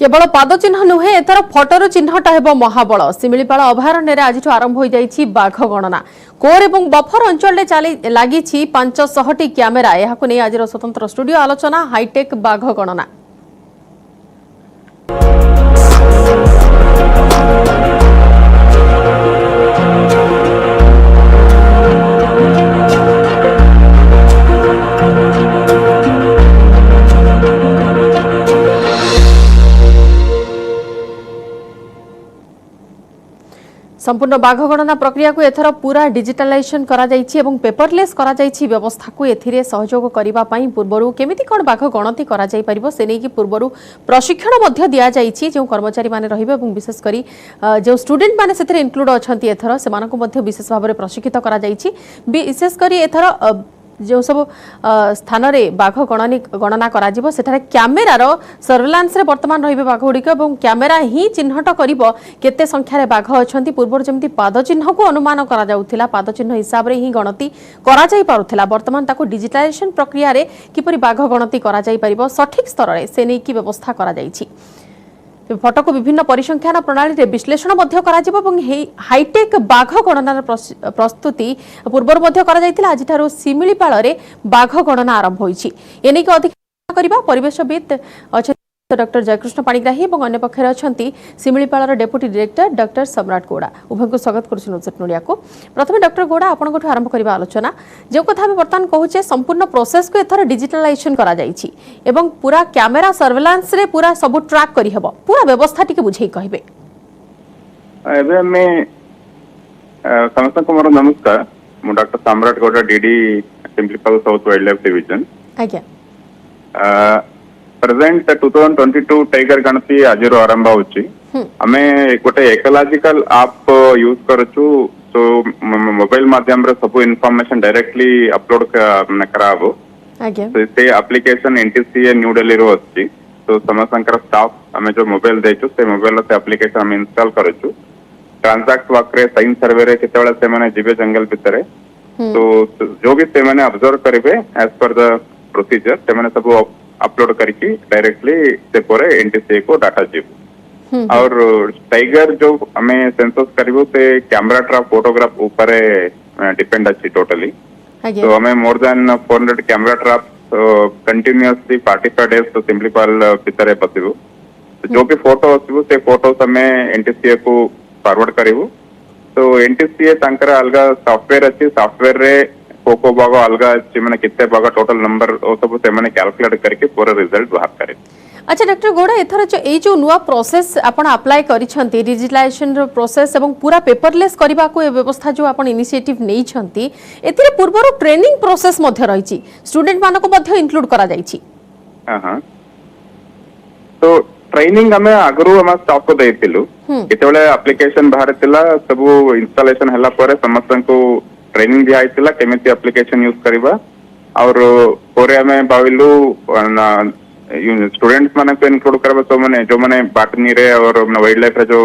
केवल पाद चिन्ह नुहे एथर फटोर चिन्हटा हेब महाबल सिमिलीपाल अभयारण्य आज आरंभ हो जाइछि बाघ गणना कोर एवं बफर अंचल लगी 500 कैमेरा यहां नहीं आज स्वतंत्र स्टूडियो आलोचना हाईटेक बाघ गणना। संपूर्ण बाघ गणना प्रक्रिया को एथर पूरा डिजिटलाइजेशन करा जाइछि एवं पेपरलेस करा जाइछि व्यवस्था को एथिरे सहयोग करिबा पई पूर्वरु केमिति कोन बाघ गणति करा जाई परिबो से नै कि पूर्वरु प्रशिक्षण मध्य दिया जाइछि जो कर्मचारी माने रहिबे एवं विशेष करी जो स्टूडेंट माने सेथिरे इंक्लूड अछंती एथर सेमानकु मध्य विशेष भाबरे प्रशिक्षित करा जाइछि विशेष करी एथर जो सब स्थान रे बाघ गणना करा जिवो सेठारे कैमेरार सर्वेलांस रे वर्तमान रहिबे बाघ गुडिक एवं कैमेरा ही चिन्हट करिवो केते संख्या रे बाघ अछंती पूर्वर जेमति पाद चिन्ह को अनुमान करा जाउथिला पाद चिन्ह हिसाब रे ही गणति करा जाई पारुथिला वर्तमान ताको डिजिटलाइजेशन प्रक्रिया रे किपरि बाघ गणति करा जाई परिबो सठिक स्तर रे से नै की व्यवस्था करा जाईछि फटो को विभिन्न परिसंख्यान प्रणाली रे विश्लेषण मध्य करा जिवो एवं हाईटेक बाघ गणनार प्रस्तुति पूर्वर मध्य करा जायतिला आज थारो सिमिलीपाल रे बाघ गणना आरंभ होईछि एने के अधिक करिबा परिवेशविद अच्छा डॉक्टर जयकृष्ण पाणिग्राही और अन्य पक्षर अच्छा सिमिलीपाल डेप्यूटी डायरेक्टर डॉक्टर सम्राट गौड़ा उभय को स्वागत करुडिया को प्रथम डॉक्टर गौड़ा आपंठ आरंभ करवा आलोचना जो कथा बर्तमान कहूचे संपूर्ण प्रोसेस को एथर डिजिटलाइजेशन करा जाइछि एवं पूरा कैमेरा सर्वेलांस रे पूरा सब ट्रैक करि हेबो पूरा व्यवस्था टिके बुझेई कहबे एबे मैं समस्त कुमार नमस्कार मु डॉक्टर सम्राट Gowda DD Similipal south wild life division आज्ञा प्रेजेंट 2022 टाइगर गणति आज आरंभ होची आमे गोटे इकोलॉजिकल ऐप यूज करछु तो मोबाइल माध्यम रे सब इन्फॉर्मेशन डायरेक्टली अपलोड कराबो तो से एप्लीकेशन एनटीसीए न्यू दिल्ली रो अछि तो समस्तंकर स्टाफ आमे जो मोबाइल देछु से मोबाइल से एप्लीकेशन हम इंस्टॉल करछु ट्रांजैक्ट वाकरे साइन सर्वे रे केतेबेला से माने जिबे जंगल भितरे तो जो भी से माने ऑब्जर्व करिवे एज पर द प्रोसीजर से माने सब अपलोड करके डायरेक्टली से पोरे एनटीसीए को डाटा जीव और टाइगर जो हमें सेंसस करिवो से कैमरा ट्रैप फोटोग्राफ ऊपर डिपेंड अछि टोटली तो हमें more than 400 camera trap continuously 45 days तो सिमिलीपाल भितरे पसिबो जो भी फोटो आसिबो से फोटोस हमें एनटीसीए को फॉरवर्ड करिवो तो एनटीसीए तांकर अलगा सॉफ्टवेयर अछि सॉफ्टवेयर रे कोको बागो अलगा अछि माने कितने बागा टोटल नंबर ओ सब से माने कैलकुलेट करके पूरा रिजल्ट बाहर करे। अच्छा डॉक्टर गौड़ा एथर जो नुआ प्रोसेस आपण अप्लाई करिसंती डिजिटलाइजेशन रो प्रोसेस एवं पूरा पेपरलेस करबा को व्यवस्था जो आपण इनिशिएटिव नै छंती एथिरे पूर्वरो ट्रेनिंग प्रोसेस मध्य रहिछि स्टूडेंट मानको मध्य इंक्लूड करा जाइछि। हां तो ट्रेनिंग हमें आगरो हम स्टाफ को देतिलु केतेबेले एप्लीकेशन बाहर तिला सब इंस्टॉलेशन हला परे समस्त को ट्रेनिंग दिया आइतिला केमिति एप्लीकेशन यूज करबा और पोरे हमें बाविलु स्टूडेंट्स माने को इंक्लूड करबा तो माने जो माने बाटनी रे और वाइल्ड लाइफ रे जो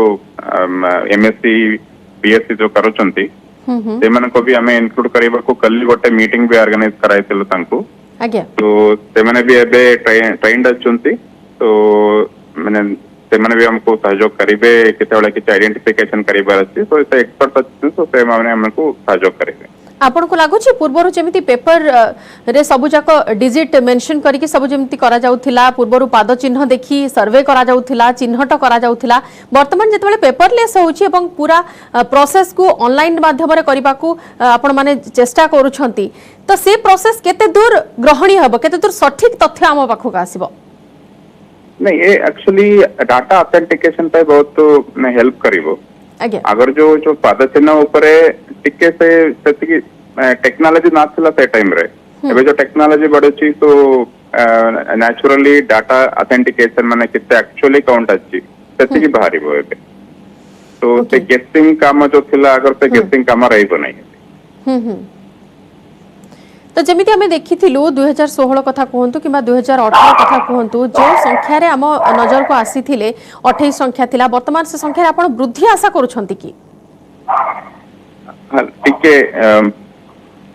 एमएससी बीएससी जो करूचंती से माने को भी हमें इंक्लूड करबा को कल गोटे मीटिंग भी ऑर्गेनाइज कराइतिलो तांको आज्ञा तो से माने भी एबे ट्रेंड अछंती तो माने से माने भी हमको सहयोग करिवे केतेबेला कि आइडेंटिफिकेशन करिबार अछि तो से एक्सपर्ट अछि तो से माने हमको सहयोग करिवे आपण को लागु छी पूर्वरु जेमिति पेपर रे सबु जाक डिजिट मेंशन करिके सबु जेमिति करा जाउथिला पूर्वरु पाद चिन्ह देखि सर्वे करा जाउथिला चिन्हट करा जाउथिला वर्तमान जेतबेले पेपरलेस होउची एवं पूरा प्रोसेस को ऑनलाइन माध्यम रे करिबा को आपण माने चेष्टा करूछंती तो से प्रोसेस केते दूर ग्रहणी हबो केते दूर सठिक तथ्य हम पाखो का आसीबो नहीं ये एक्चुअली डाटा ऑथेंटिकेशन पे बहुत हेल्प करिवो अगर जो पाद चिन्ह ऊपर टिके से टेक्नोलॉजी ना थिला से टाइम रे एबे जो टेक्नोलॉजी बढ़छि तो नेचुरली डाटा ऑथेंटिकेशन माने किते एक्चुअली काउंट अछि सेति की बाहरिबो एबे तो से गेसिंग काम जो थिला अगर से गेसिंग काम रहिबो नहीं तो जमिति हमें देखिथिलु 2016 कथा कहंतु किबा 2018 कथा कहंतु जो संख्या रे हम नजर को आसीथिले 28 संख्या थिला वर्तमान से संख्या रे आपण वृद्धि आशा करूछंती की टिके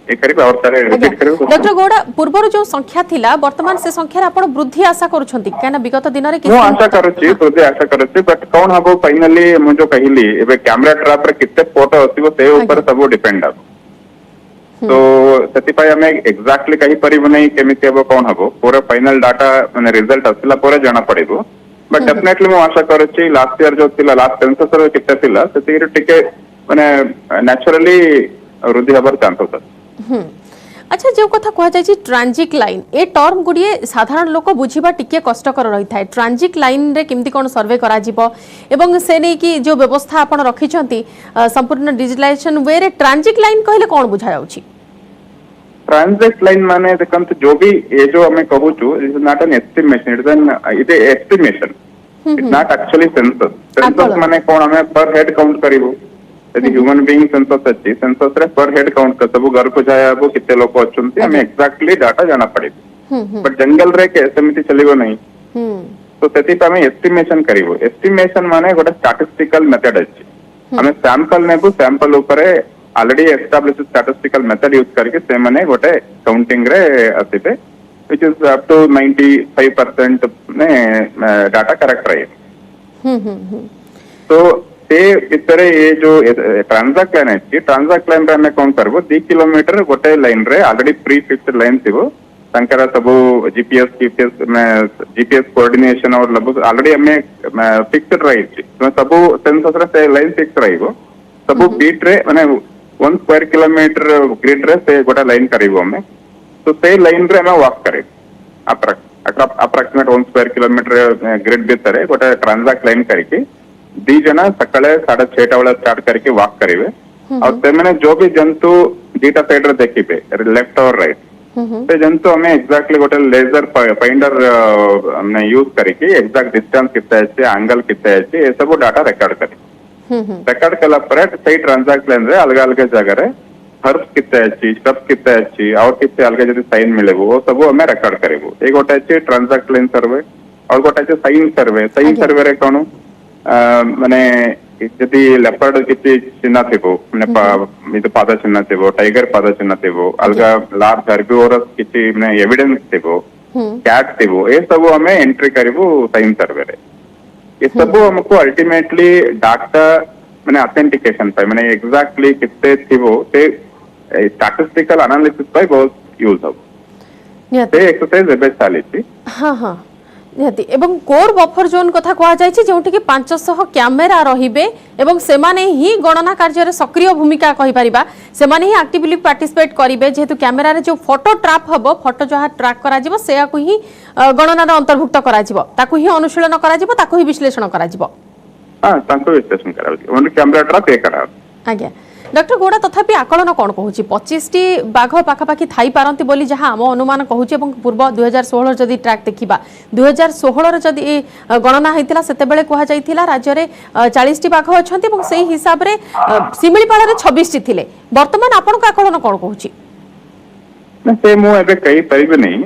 ये करिबे और तारे रिपीट करिबे। डॉक्टर गौड़ा पूर्वर जो संख्या थिला वर्तमान से संख्या आपण वृद्धि आशा करूछंती काना विगत दिन रे मु आशा करूची वृद्धि आशा करूची बट कोन हबो फाइनली मु जो कहिली एबे कैमरा ट्रैप रे कितने फोटो आसीबो ते ऊपर सब डिपेंड हबो। तो सेति पाई हमें एग्जैक्टली कहि परिबो नै केमिति हबो कोन हबो पूरा फाइनल डाटा माने रिजल्ट आसिला परे जाना पड़िबो बट डेफिनेटली मु आशा करूची लास्ट ईयर जो थिला लास्ट सेंसस रे कितने थिला सेति रे टिके माने नेचुरली वृद्धि हबर चांस होता। अच्छा जो कथा कह जाय ट्रांजिट लाइन ए टर्म गुड़िए साधारण लोक बुझीबा टिके कष्टकर रही था ट्रांजिट लाइन रे केमती कोन सर्वे करा जिवो एवं से नै कि जो व्यवस्था आपण रखिछंती संपूर्ण डिजिटलाइजेशन वे रे ट्रांजिट लाइन कहले कोन बुझा जाउची? ट्रांजिट लाइन माने देखम तो जो भी ये जो हमें कहू छु is not an estimation it is estimation it's not actually census census माने कोन हमें पर हेड काउंट करिवो यदि ह्यूमन बीइंग सेंसस अछि सेंसस रे पर हेड काउंट कर सब घर को जाया वो कितने लोग अछंती हमें एग्जैक्टली डाटा जाना पड़े बट जंगल रे के समिति चलिबो नहीं तो सेति पे हमें एस्टिमेशन करिवो एस्टिमेशन माने गोटे स्टैटिस्टिकल मेथड अछि हमें सैंपल नेबो सैंपल ऊपर already establish statistical method use करके से माने गोटे काउंटिंग रे आसीबे व्हिच इज अप टू 95% ने डाटा करेक्ट रहे तो से इतरे ये जो ट्रांजाक्ट लाइन है ट्रांजाक्ट लाइन रे हमें कौन करबो 2 किलोमीटर गोटे लाइन रे ऑलरेडी प्री फिक्स्ड लाइन थिबो संकरा सब जीपीएस कोऑर्डिनेशन और लगभग ऑलरेडी हमें फिक्स्ड रही तो सब सेंसस रे लाइन फिक्स रहिबो सब बीट रे माने 1 स्क्वायर किलोमीटर ग्रिड रे से गोटा लाइन करिवो हमें तो से लाइन रे हमें वॉक करे अप्रॉक्सिमेट 1 स्क्वायर किलोमीटर ग्रिड भीतर गोटे ट्रांजाक्ट लाइन करके दी जना सकाळे 6:30 वाला स्टार्ट करके वॉक करिवे और ते माने जो भी जंतु दीटा साइड रे देखिबे लेफ्ट और राइट से जंतु हमें एग्जैक्टली गोटे लेजर फाइंडर हमने यूज करके एग्जैक्ट डिस्टेंस कितना है एंगल कितना है ये सब डाटा रिकॉर्ड करे रिकॉर्ड कला पर सही ट्रांजैक्ट लाइन रे अलग अलग जगह रे हर्ब्स कितना है स्टफ कितना है और कितने अलग जदी साइन मिले वो सब हमें रिकॉर्ड करेबो एक गोटे है ट्रांजैक्ट लाइन सर्वे और गोटे है साइन सर्वे रे कोन माने जदि लेपर्ड किछि चिन्ह थिबो माने पाद चिन्ह थिबो टाइगर पाद चिन्ह थिबो अलगा लार्ज हर्बिवोरस किछि माने एविडेंस थिबो कैट थिबो ए सब हमें एंट्री करबो साइन सर्वे रे ये सब हमको अल्टीमेटली डाटा माने ऑथेंटिकेशन पे माने एग्जैक्टली कितने थिबो से स्टैटिस्टिकल एनालिसिस पे बहुत यूज हो से एक्सरसाइज एबे चालीछि हां हां निहति एवं कोर बफर जोन कथा कहा जाय छै जोंठी कि 500 कैमेरा रहिबे एवं सेमाने ही गणना कार्य रे सक्रिय भूमिका कहि परिबा सेमाने ही एक्टिवली पार्टिसिपेट करिवे जेतु कैमेरा रे जो फोटो ट्रैप हबो फोटो जहा ट्रैक करा जिवो सेया को ही गणना रे अंतर्भुक्त करा जिवो ताकू ही अनुशीलन करा जिवो ताकू ही विश्लेषण करा जिवो हां ताकू विश्लेषण करा जिवो ओन कैमेरा ट्रैप ए करा आज्ञा डॉक्टर गोड़ा तथापि आकलन कौन कहूँ 25 टी बाघ पाखापाखि थी पारती बोली जहाँ आम अनुमान कहूँ पूर्व 2016 जदि ट्रैक देखा 2016 जदि गणना होता से कहला राज्य में 40 टी बाघ अच्छा से हिसाब से शिमिलीपाल 26 टी थे बर्तमान आपण आकलन कौन कहूँ से मुझे कही पारे नहीं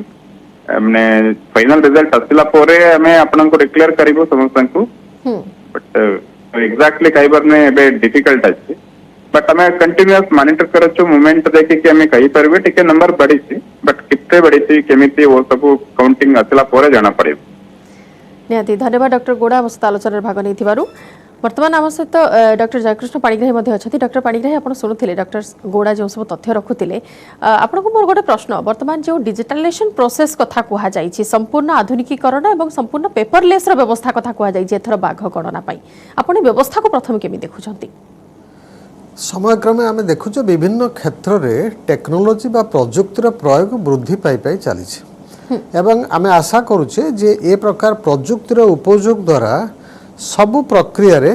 मैंने फाइनल रिजल्ट आसला हमें आपन को डिक्लेयर करिवो समस्त को बट एग्जैक्टली कहबार में डिफिकल्ट अच्छे बट हमें कंटिन्यूअस मॉनिटर करछु मूवमेंट देखि कि हमें कहि परबे टिके नंबर बढ़ी छी बट कितने बढ़ी छी केमिति वो सब काउंटिंग असला पोरे जाना पड़े निहाती धन्यवाद डॉक्टर गोड़ा मस्त आलोचना भाग नहीं थिबारु वर्तमान आम सहित डॉक्टर जयकृष्ण पाणिग्राही मध्य अच्छा डॉक्टर पाणिग्राही आप शुणुले डॉक्टर गोड़ा जो सब तथ्य रखुले आपन को मोर गोटे प्रश्न वर्तमान जो डिजिटलाइजेशन प्रोसेस कथा कह जाय संपूर्ण आधुनिकीकरण और संपूर्ण पेपरलेस व्यवस्था कथा कह जाय एथर बाघ गणना पाई आपण व्यवस्था को प्रथम केमि देखुछंती समयक्रमे आम देखुच विभिन्न क्षेत्र में टेक्नोलोजी बा प्रजुक्तिर प्रयोग वृद्धि पाई पाई चली एवं आम आशा करुचे जे ए प्रकार प्रजुक्तिर उपयोग द्वारा सबु प्रक्रिया रे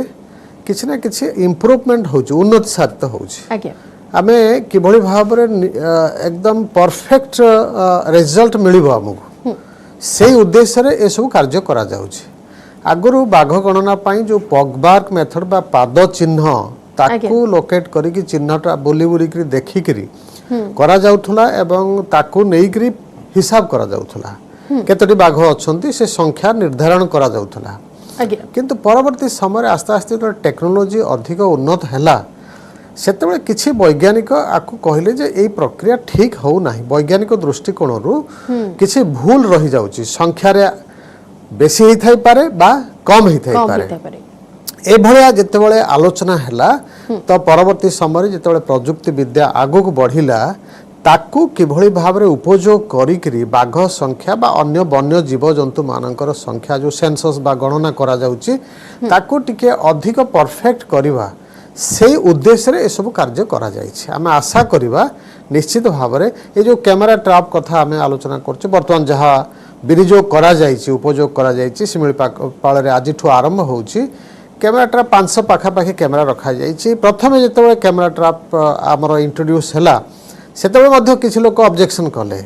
किछि ना किछि इम्प्रूवमेंट होउछ उन्नति साधित होउछ आमे किभଳି भाबरे एकदम परफेक्ट रिजल्ट मिलिबो हमकु सेही उद्देश्य रे ए सब कार्य करा जाउछ आगरु बाघ गणना पाई जो पगबार्क मेथड बा पाद चिन्ह ताकू लोकेट करिकि चिन्हटा बोली बुरी देखि करी करा जाउथला एवं ताकू नेई करी हिसाब करा जाउथला केतोटी बाघ अछंती से संख्या निर्धारण करा जाउथला किंतु परवर्ती समय आस्ते आस्ते टेक्नोलोजी अधिक उन्नत हैला ସେତେବେଳେ କିଛି ବୈଜ୍ଞାନିକ ଆକୁ କହିଲେ ଯେ ଏଇ ପ୍ରକ୍ରିୟା ଠିକ୍ ହେଉନାହିଁ ବୈଜ୍ଞାନିକ ଦୃଷ୍ଟିକୋଣରୁ କିଛି ଭୁଲ ରହିଯାଉଛି ସଂଖ୍ୟାରେ ବେଶୀ ହେଇଥାଇପାରେ ବା କମ୍ ହେଇଥାଇପାରେ ଏଭଳିଆ ଯେତେବେଳେ ଆଲୋଚନା ହେଲା ତ ପରବର୍ତ୍ତୀ ସମୟରେ ଯେତେବେଳେ ପ୍ରଯୁକ୍ତି ବିଦ୍ୟା ଆଗକୁ ବଢ଼ିଲା ତାକୁ କିଭଳି ଭାବରେ ଉପଯୋଗ କରିକିରି ବାଘ ସଂଖ୍ୟା ବା ଅନ୍ୟ ବନ୍ୟ ଜୀବଜନ୍ତୁମାନଙ୍କର ସଂଖ୍ୟା ଯେଉଁ ସେନ୍ସସ୍ ବା ଗଣନା କରାଯାଉଛି ତାକୁ ଟିକେ ଅଧିକ ପରଫେକ୍ଟ କରିବା সেই উদ্দেশ্যে এসব কার্য করা যাইছে আমি আশা করিবা নিশ্চিত ভাবে এই যে ক্যামেরা ট্রাপ কথা আমি আলোচনা করছি বর্তমান যাহা বিনিযোগ করা যাইছে উপযোগ করা যাইছে শিমিলিপাଳରେ আজিঠু আরম্ভ হচ্ছে ক্যামেরা ট্রাপ 500 পাখাপাখি ক্যামেরা রখা যাইছে প্রথমে যেতবে ক্যামেরা ট্রাপ আমার ইন্ট্রোডিউস হলা সেতবে মধ্যে কিছু লোক অবজেকশন কলে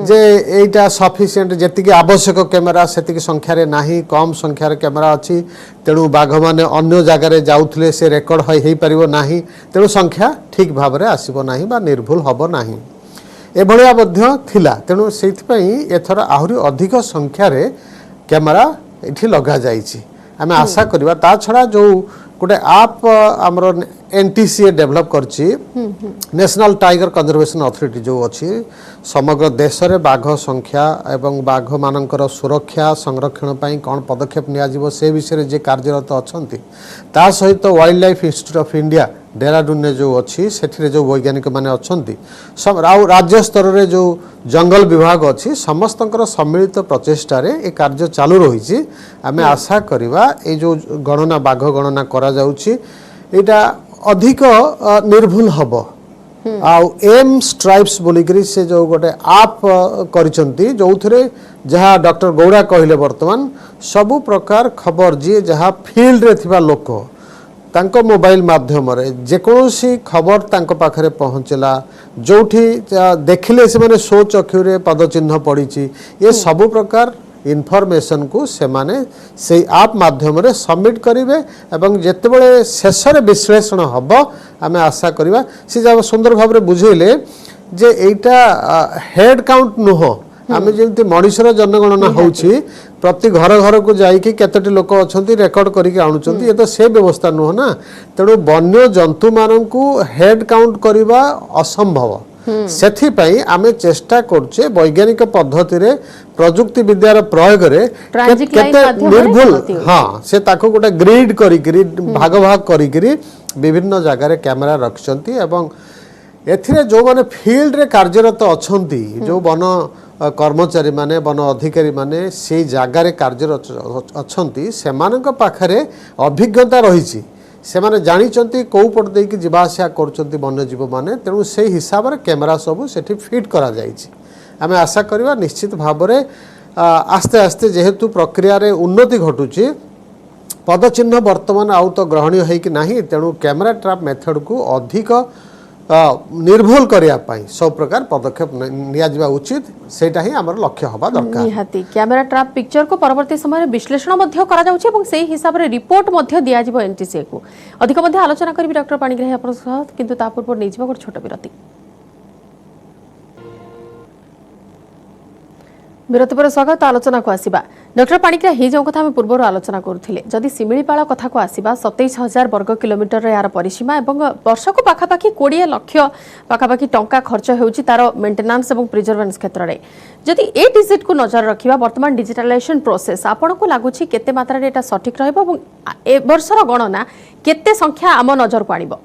যে এইটা সফিসিয়েন্ট যেতিকি আবশ্যক ক্যামেরা সেতিকি সংখ্যারে নাহি কম সংখ্যার ক্যামেরা আছে তেণু বাঘ মানে অন্য জায়গায় যাউথলে সে রেকর্ড হয়ে পারিব নাহি তেণু সংখ্যা ঠিক ভাবে আসিব নাহি বা নির্ভুল হব নাহি এভাবে মধ্য থিলা তেণু সেইথিপাই এথর আহুরি অধিক সংখ্যারে ক্যামেরা এটি লগা যাইছি আমি আশা করিবা তা ছড়া যে গোটে আপ আমার एनटीसीए डेभलप करछि नेशनल टाइगर कंजर्वेशन अथॉरिटी जो अच्छी समग्र देश रे बाघ संख्या एवं बाघ मानकर सुरक्षा संरक्षण पई कौन पदक्षेप निया जीवो से विषय जे कार्यरत अछंती ता सहित wild life institute of India Dehradun ने जो अच्छी सेठी जो वैज्ञानिक माने अछंती सब राज्य स्तर रे जो जंगल विभाग अच्छी समस्तंकर सम्मिलित प्रचेष्टा रे ए कार्य चालू रही आमे आशा करिवा ए जो गणना बाघ गणना करा जाउछि एटा अधिक निर्भुल हब आउ एम स्ट्राइप्स बोलिकरी से जो गोटे आप करिसंती जोथरे जहाँ डॉक्टर गौड़ा कहले वर्तमान सबु प्रकार खबर जी जहाँ फील्ड रे थिबा लोक तांको मोबाइल माध्यम रे जेकोसी खबर तांको पाखरे पहुँचला जोठी देखिले से माने सो चक्षुरे पदचिन्ह पड़ी ये सबु प्रकार इनफॉरमेशन को से माने से आप माध्यम रे सबमिट करिवे एवं जेतेबेले शेष रे विश्लेषण हब आमे आशा करिवा से जब सुंदर भाव रे बुझेले जे एटा हेड काउंट नुह आमे जेंति मनुष्यर जनगणना होउछि प्रति घर घर को जाई कि केतटी लोक अछंती रेकॉर्ड करिके आनुचंती ये तो से व्यवस्था नुह ना तेणु वन्य जंतु माननकु हेड काउंट करिवा असंभव सेथिपाई आमे चेष्टा करछे वैज्ञानिक पद्धति रे प्रजुक्ति विद्यार प्रयोग रे केते निर्भुल हाँ से ताको गोटे ग्रिड करिकरी भाग भाग करिकरी विभिन्न जगह रे कैमरा रखछंती एवं एथिरे जो माने फील्ड रे कार्यरत अछंती जो वन कर्मचारी माने वन अधिकारी माने से जगह रे कार्यरत अछंती सेमानक पाखरे अभिज्ञता रहिछि से माने जानिचंती कौ पट दे कि जीवा आशा करचंती वन्यजीव माने तेणु से हिसाब रे कैमरा सब सेठी फिट करा जाइछि आमे आशा करिवा निश्चित भाव रे आस्ते आस्ते जेहेतु प्रक्रिया रे उन्नति घटुछि पदचिन्ह वर्तमान आउ तो ग्रहणीय है कि नहीं तेणु कैमरा ट्रैप मेथड को अधिक निर्भुल करिया पाई सब प्रकार पदक्षेप निया जिबा उचित सेटा ही हमर लक्ष्य होबा दरकार निहाती कैमरा ट्रैप पिक्चर को परवर्ती समय विश्लेषण मध्य करा जाउछि एवं सेही हिसाब रे रिपोर्ट मध्य दिया जिवो एनटीसी को अधिक मध्य आलोचना करबी डॉक्टर पाणिग्राही अपन सह किंतु ता पूर्व नै जिवो छोट विरति विरति पर स्वागत आलोचना को आसीबा डॉक्टर पाणिग्राही जो कथा हम पूर्व आलोचना करुथिले जदि सिमिलीपाल कथा को आसीबा 27,000 वर्ग किलोमीटर रे यार परिसीमा एवं वर्ष को पाखापाखि 20 लाख पाखापाखि टंका खर्च होउची तार मेंटेनेंस एवं प्रिजर्वेंस क्षेत्र रे जदि ए डिजिट को नजर रखिबा वर्तमान डिजिटलाइजेशन प्रोसेस आपन को लागुची केते मात्रा रे एटा सठिक रहइबो एवं ए वर्षर गणना केते संख्या आम नजर को आनिबो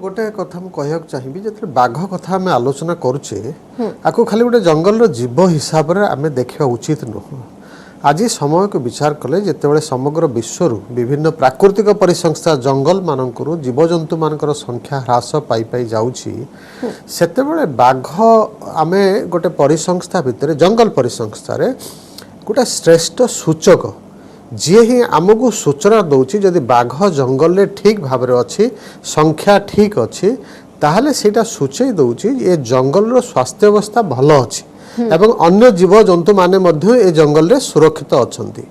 गोटे कथा मैं कहना चाहिए जो बाघ कथा आम आलोचना करुचे आपको खाली गोटे जंगल जीव हिसाब से आम देखा उचित नुह आज समय को विचार कले जितेबाला समग्र विश्व विभिन्न प्राकृतिक परिसंस्था जंगल मानक जीवजंतु मानकर संख्या ह्रास पाई पाई जाउछि सेतेबेले बाघ आम गोटे परिसंस्था भितर जंगल परिसंस्था रे गोटे श्रेष्ठ सूचक जी ही आमको सूचना दौची जदि बाघ जंगल रे ठीक भाव अच्छी संख्या ठीक अच्छी ताहले सेटा सूचई दौची ये जंगल रो स्वास्थ्य अवस्था भल अच्छी एवं अन्य जीव जंतु माने मध्य ए जंगल रे सुरक्षित अछंती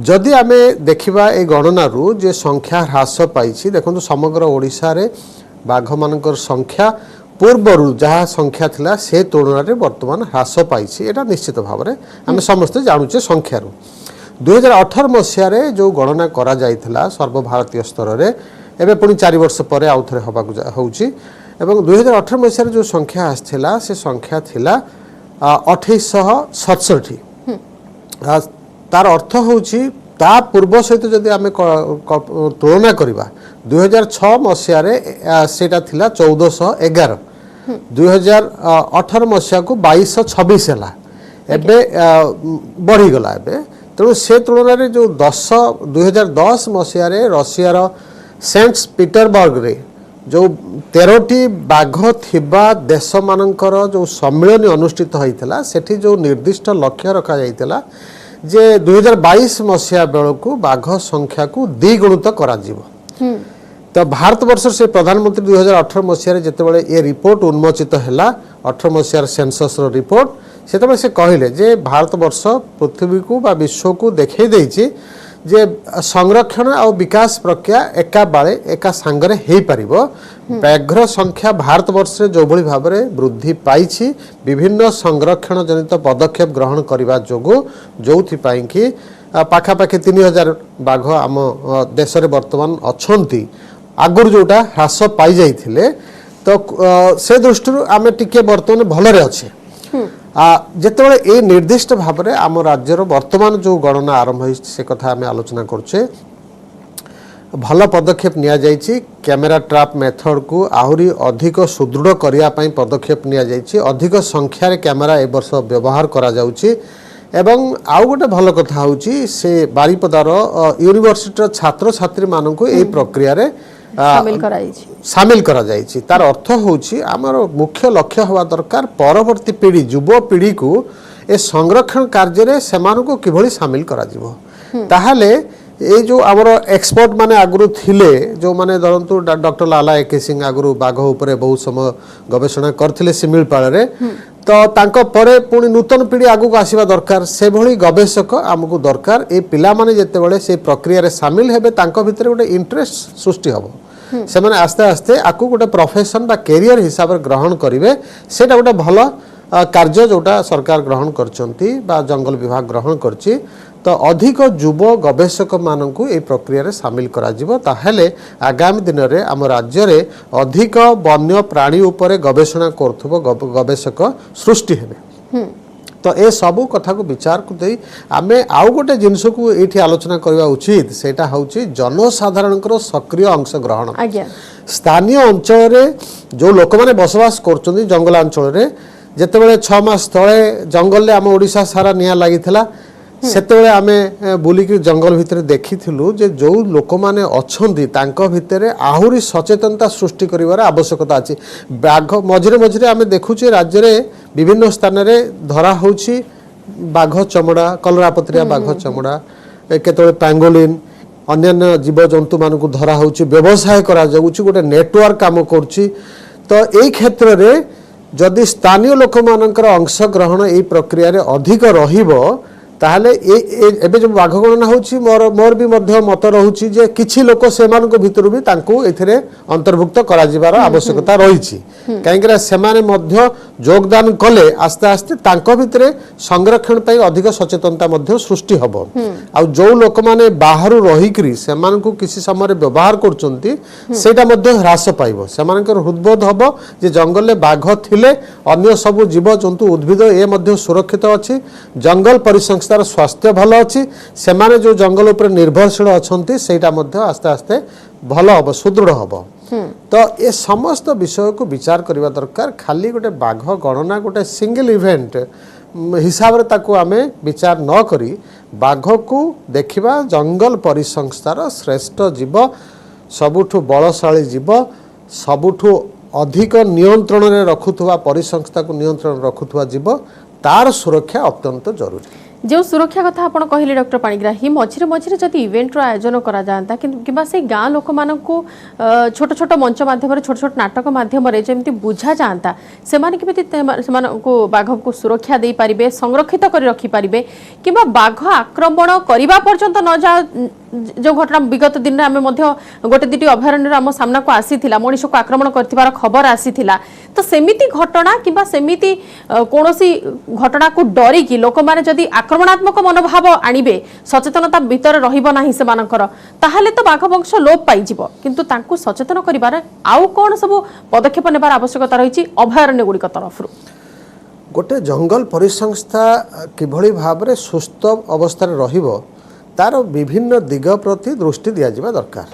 जदि आमे देखिबा ए गणना रु जे संख्या ह्रास पाइछि देखंतु समग्र ओडिसा रे बाघ मानकर संख्या पूर्वरु जहाँ संख्या थिला से तुलना रे वर्तमान ह्रास पाइछि एटा निश्चित भाव रे आमे समस्त जानुचे संख्या रु 2018 मसीह जो गणना करा जाइथिला सर्वभारतीय स्तर रे एबे पुणी 4 वर्ष पर आउ थे हवा होउची एवं 2018 मसीह जो संख्या आसथिला से संख्या थिला 2867 तार अर्थ होउची ता पूर्व सहित जदि आमे तुलना करबा 2006 मसीह रे सेटा थिला 1411 2018 मसीहा को 2226 है एबे बढ़ी गला एबे तेणु से तुलन में जो 2010 मसीह रशियार सेंट पीटरबर्ग रे जो 13टी बाघ थिबा देश मानकर जो सम्मेलन अनुष्ठित होइतला सेठी जो निर्दिष्ट लक्ष्य रखा जाइतला जे 2022 मसीहा बेलू बाघ संख्या को द्विगुणित करा जीवो तो भारत वर्ष से प्रधानमंत्री 2018 मसीह जितेबाला ये रिपोर्ट उन्मोचित है 18 मसीहार सेंसस रिपोर्ट से से कहले जे भारत वर्ष पृथ्वी को बा विश्व को देखई देछि जे संरक्षण और विकास प्रक्रिया एका बाले एका सांगरे हेई परिबो व्याघ्र संख्या भारत वर्ष रे जो भली भाबरे वृद्धि पाइछि विभिन्न संरक्षण जनित पदक्षेप ग्रहण करबा जोगु जोथि पाई कि पाखापाखि 3000 बाघ आम देश रे वर्तमान अछंती आगुर जोटा ह्रास पाई जाइथिले तो से दृष्टि आम टिके बर्तमान भलरे अच्छे जितेबाला ये निर्दिष्ट भाव में आम राज्यर वर्तमान जो गणना आरंभ हो से कथा आम आलोचना करछे भल पदक्षेप निया जाइछि कैमेरा ट्रैप मेथड को आहुरी अधिक सुदृढ़ करिया पई पदक्षेप निया जाइछि अधिक संख्या रे कैमेरा ए वर्ष व्यवहार करा जाउछि एवं आउ गोटे भल कथा होउछि से बारिपदार यूनिवर्सिटी छात्र छात्री मानक ए प्रक्रिया रे सामिल करा जाइछि तार अर्थ होउछि हमर मुख्य लक्ष्य हवा दरकार परवर्ती पीढ़ी युव पीढ़ी को ए संरक्षण कार्य रे सेमानक किभली सामिल करा जिवो ताहाले ए जो आमर एक्सपर्ट माने आगुरु थिले जो माने धरंतु डॉक्टर लाला एके सिंह आगुरु बाघ उपरे बहुत समय गवेषणा करथिले सिमिलपाल रे तो तांको परे पुणी नूतन पीढ़ी आगु आसीबा दरकार से भली गवेषक आमको दरकार ए पिला माने जेतेबेले से प्रक्रिया रे शामिल हेबे तांको भितरे गोटे इंटरेस्ट सृष्टि हबो से माने आस्ते आस्ते आकु गोटे प्रोफेशन बा कैरियर हिसाब रे ग्रहण करिवे सेटा गोटे भलो कार्य जोटा सरकार ग्रहण करचंती बा जंगल विभाग ग्रहण करची तो अधिक युव गवेषक मानकु ए प्रक्रिया रे शामिल करा जिवो ताहेले आगामी दिन रे आम राज्य रे अधिक वन्य प्राणी उपरे गवेषणा करथुबो गवेषक सृष्टि हेबे तो ए सबु कथा को विचार को देई आमे आउ गोटे जिनस को एठी आलोचना करबा उचित सेटा होउची जनसाधारणकर सक्रिय अंशग्रहण स्थानीय अंचल रे जो लोक माने बसवास करचंदी जंगल अंचल रे जेतेबेले 6 मास तळे जंगल रे आम ओडिसा सारा निया लागिथिला सेतेबेले आमे बुलिकी जंगल भितर देखिथिलु जे जो लोक माने अछंदी तांको भितरे आहुरी सचेतनता सृष्टि करिवार आवश्यकता अछि बाघ मझिरे मझिरे आमे देखुची राज्य रे विभिन्न स्थान रे धरा होउची बाघ चमड़ा कलरापत्रिया बाघ चमड़ा केतळे पैंगोलिन अन्य जीव जंतु मानकु धरा होउची व्यवसाय करा जाउची गोटे नेटवर्क काम करची तो एई क्षेत्र रे जदि स्थानीय लोक मानकर अंशग्रहण एई प्रक्रिया रे अधिक रहिबो ताहले एबे जो बाघ गणना होची मोर भी मध्य मत रहउची जे किछि लोक सेमानक भितरु भी तांको एथिरे अंतर्भुक्त करा जिबार आवश्यकता रहिछि काहेकि सेमाने मध्य योगदान कले आस्ते आस्ते तांको भितरे संरक्षण पई अधिक सचेतनता मध्य सृष्टि हबो आ जो लोक माने बाहरु रहिकरी सेमानकु किछि समय व्यवहार करचंती सेटा मध्य ह्रास पाइबो सेमानकर हृदबोध हबो जे जंगल ले बाघ थिले अन्य सब जीव जंतु उद्भिद ए मध्य सुरक्षित अछि जंगल परिसंस्था स्वास्थ्य भल अच्छी से माने जो जंगल उपर निर्भरशील अच्छा सेटा मध्य आस्ते आस्ते भल हम सुदृढ़ हम तो ये समस्त विषय को विचार करने दरकार खाली गोटे बाघ गणना गोटे सिंगल इवेंट हिसाब रे ताको आमे विचार न करी बाघ को देखिबा जंगल परिसंस्थार श्रेष्ठ जीव सबुठु बलशाली जीव सबुठु अधिक नियंत्रण रे रखुथुवा परिसंस्था को नियंत्रण रखुथुवा जीव तार सुरक्षा अत्यंत जरूरी जो सुरक्षा कथा आपण कहले डॉक्टर पाणिग्राही मझिरे मझिरे जदि इवेंट रो आयोजन करा जाता किबा से गाँ लोक मानकू छोट छोट मंच माध्यम छोट छोट नाटक माध्यम जेमती बुझा जाता से बाघ को सुरक्षा दे पारिबे संरक्षित कर रखि पारिबे किबा बाघ आक्रमण करबा पर्यंत न जा जो घटना विगत दिन में आम गोटे दुटी अभयारण्य आम सामना को आसीथिला मनीष को आक्रमण करथिबार खबर आसीथिला तो सेमिति घटना किबा सेमिति कोनोसी घटना को डरी कि लोक माने जदि आक्रमणात्मक मनोभाव आनिबे सचेतनता भीतर रहिबो नाही से मानकर ताहाले तो बाघ वंश लोप पाई जिवो किंतु तांकु सचेतन करिबार आउ कोन सब पदक्षेप नेबार आवश्यकता रहिछि अभयारण्य गुड़िक तरफ गोटे जंगल परिसंस्था किभଳି भाबरे सुस्थ अवस्था रहिबो तार विभिन्न दिग प्रति दृष्टि दिया जिबा दरकार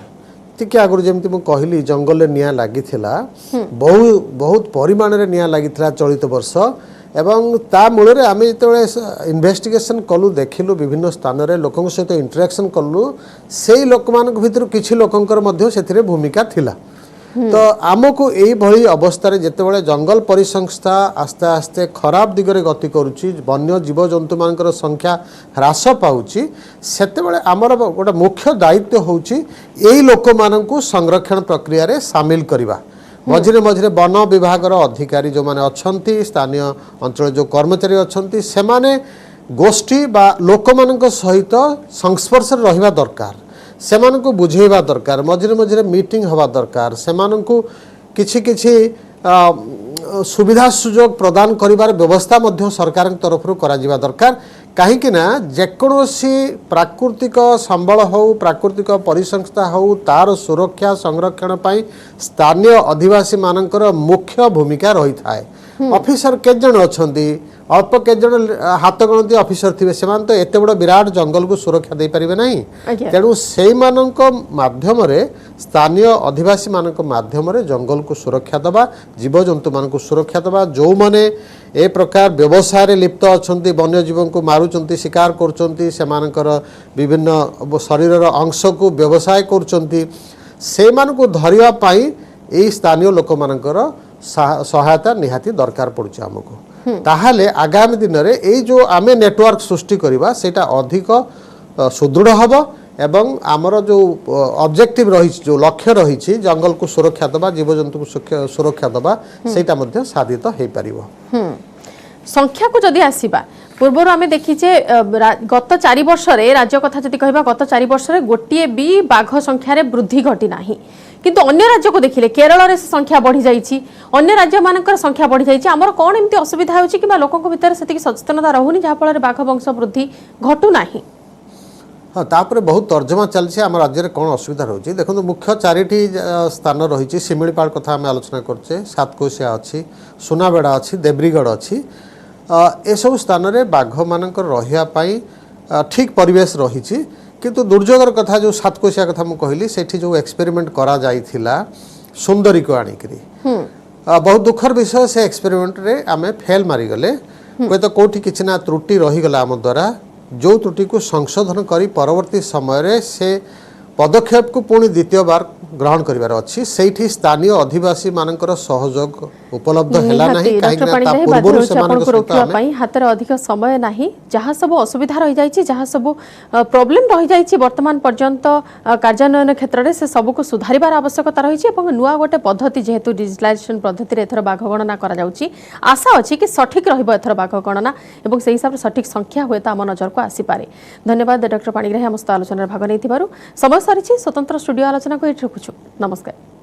टिके आगुर जेमति मु कहली जंगल रे निया लागिथिला बहुत परिमाण रे निया लागिथिला चलित वर्ष एवं ता मूल रे आमे जेतबे इन्वेस्टिगेशन कलु देखिलु विभिन्न स्थान रे लोकन सहित इंटरेक्शन कलु सेही लोक मानक भितर किछि लोकंकर मध्ये सेथिरे भूमिका थिला तो आमको यही भली अवस्था रे जेतेबेले जंगल परिसंस्था आस्ते आस्ते खराब दिगरे गति करुची वन्य जीव जंतु मानकर संख्या ह्रास पाउची सेतेबेले आमर गोटे मुख्य दायित्व होउची एही लोक मानकु संरक्षण प्रक्रिया रे शामिल करिबा मझिरे मझिरे वन विभाग अधिकारी जो माने अछंती स्थानीय अंचल जो कर्मचारी अछंती सेमाने गोष्ठी बा लोक मानक सहित संस्पर्श रहिबा दरकार सेमानकु बुझेबा दरकार मझिरे मझिरे मीटिंग हवा दरकार सेमानकु किछि किछि सुविधा सुजोग प्रदान करिवार व्यवस्था मध्य सरकार तरफ करा जिबा दरकार कहीं ना जेकोसी प्राकृतिक संबल हो प्राकृतिक परिसंस्था हो तार सुरक्षा संरक्षण पाई स्थानीय अधिवासी मानकर मुख्य भूमिका रही थाए ऑफिसर केत जन अछंती अल्प केत जन हाथ गणती ऑफिसर थिबे सेमान तो एते बड़ विराट जंगल को सुरक्षा दे परिबे नहीं तेणु सेई मानक माध्यम रे स्थानीय अधिवासी मानक माध्यम रे जंगल को सुरक्षा दबा जीव जंतु मानक सुरक्षा दबा जो माने ए प्रकार व्यवसाय रे लिप्त अछंती वन्य जीवन को मारुचंती शिकार करचंती से मानकर विभिन्न शरीर अंश को व्यवसाय करचंती से मानक धरिया पाई ए स्थानीय लोक मानकर सहायता निहाती दरकार पड़ुछ हमको ताहाले आगामी दिन रे ए जो आमे नेटवर्क सृष्टि करिबा सेटा अधिक सुदृढ़ हबो एवं आमर जो ऑब्जेक्टिव रही जो लक्ष्य रही जंगल को सुरक्षा दबा जीव जंतु को सुरक्षा दबा सेटा मध्ये साधित हो पारिबो संख्या को जदि आसीबा पूर्वर आमे देखिचे गत 4 वर्ष रे राज्य कथा जदि कहबा गत 4 वर्ष रे गोटिए भी बाघ संख्या रे वृद्धि घटी नाही किंतु अन्य राज्य को देखिले केरल रे संख्या बढ़ी जाईची अन्य राज्य मानकर संख्या बढ़ी जाईची हमर कोन एम्ति असुविधा होची कि लोकन को भीतर सेति सचेतनता रहउनी जहा फल रे बाघ वंश वृद्धि घटू नाही हाँ तापर बहुत तर्जमा चलছে आम राज्य में कौन असुविधा रोचे देखो मुख्य 4टी स्थान रही शिमिलीपाल कथा आम आलोचना करचे सातकोशिया अच्छी सुनाबेड़ा अच्छी देब्रीगढ़ अच्छी एसबू स्थान में बाघ मानकर रही ठीक परिवेश रही किंतु दुर्योगर कथा जो सातकोशिया कथा मुझे कहली सेठी जो एक्सपेरिमेंट करा जाइथिला सुंदरी को आनिकरी बहुत दुखर विषय से एक्सपेरिमेंट रे आमे फेल मारिगले कोई तो कोठी किछि ना त्रुटि रहीगला आम द्वारा जो त्रुटि को संशोधन करी परवर्ती समय रे से पदक्षेप को पुणी द्वितीय बार ग्रहण करिवार अछि सेठी स्थानीय अधिवासी मानकर सहयोग उपलब्ध हैला नाही काहे ता पूर्व से मानक रोकिया पई हातर अधिक समय नाही जहा सब असुविधा रही जाईची जहा सब प्रॉब्लम रही जाईची वर्तमान पर्यंत कार्यान्वयन क्षेत्र रे से सब को सुधारिबार आवश्यकता रही छि एवं नुवा गोटे पद्धति जेहेतु डिजिटलाइजेशन पद्धति रे एथर बाघ गणना करा जाउची आशा अछि कि सठिक रहिबो एथर बाघ गणना एवं सेहि हिसाब रे सठिक संख्या होएता हम नजर को आसी पारे धन्यवाद डॉक्टर पाणिग्राही हम आलोचना भाग नै थिबारु समय सारिछि स्वतंत्र स्टूडियो आलोचना को एठ रखुछु नमस्कार।